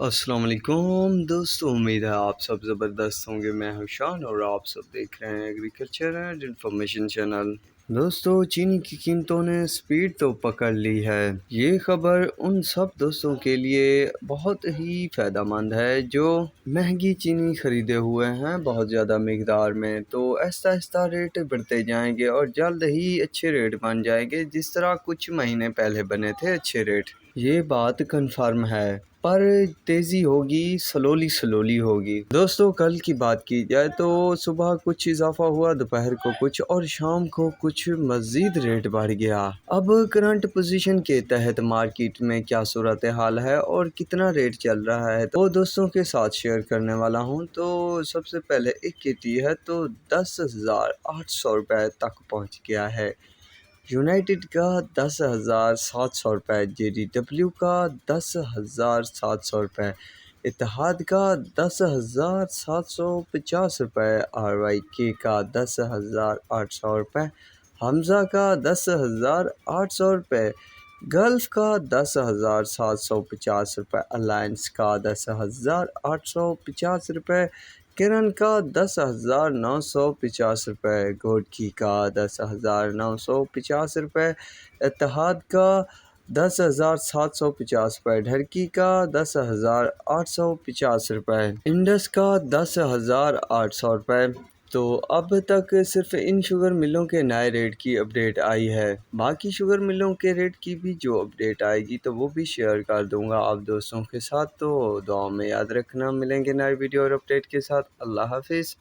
السلام علیکم دوستوں، امید ہے آپ سب زبردست ہوں گے۔ میں ہوں شان اور آپ سب دیکھ رہے ہیں ایگریکلچر اینڈ انفارمیشن چینل۔ دوستوں، چینی کی قیمتوں نے سپیڈ تو پکڑ لی ہے۔ یہ خبر ان سب دوستوں کے لیے بہت ہی فائدہ مند ہے جو مہنگی چینی خریدے ہوئے ہیں بہت زیادہ مقدار میں، تو آہستہ آہستہ ریٹ بڑھتے جائیں گے اور جلد ہی اچھے ریٹ بن جائیں گے، جس طرح کچھ مہینے پہلے بنے تھے اچھے ریٹ۔ یہ بات کنفرم ہے، پر تیزی ہوگی، سلولی ہوگی۔ دوستو، کل کی بات کی جائے تو صبح کچھ اضافہ ہوا، دوپہر کو کچھ اور شام کو کچھ مزید ریٹ بڑھ گیا۔ اب کرنٹ پوزیشن کے تحت مارکیٹ میں کیا صورتحال ہے اور کتنا ریٹ چل رہا ہے تو دوستوں کے ساتھ شیئر کرنے والا ہوں۔ تو سب سے پہلے ایکویٹی ہے تو 10,800 روپے تک پہنچ گیا ہے۔ یونائٹڈ کا 10,700 روپے، JDW کا 10,700 روپے، اتحاد کا 10,750 روپے، RYK کا 10,800 روپے، حمزہ کا 10,800 روپے، گلف کا 10,750 روپے، الائنس کا 10,850 روپے، کرن کا 10,950 روپے، گھوٹکی کا 10,950 روپے، اتحاد کا 10,750 روپے، ڈھرکی کا 10,850 روپے، انڈس کا 10,800 روپے۔ تو اب تک صرف ان شوگر ملوں کے نئے ریٹ کی اپڈیٹ آئی ہے، باقی شوگر ملوں کے ریٹ کی بھی جو اپڈیٹ آئے گی تو وہ بھی شیئر کر دوں گا آپ دوستوں کے ساتھ۔ تو دعاؤں میں یاد رکھنا، ملیں گے نئے ویڈیو اور اپڈیٹ کے ساتھ۔ اللہ حافظ۔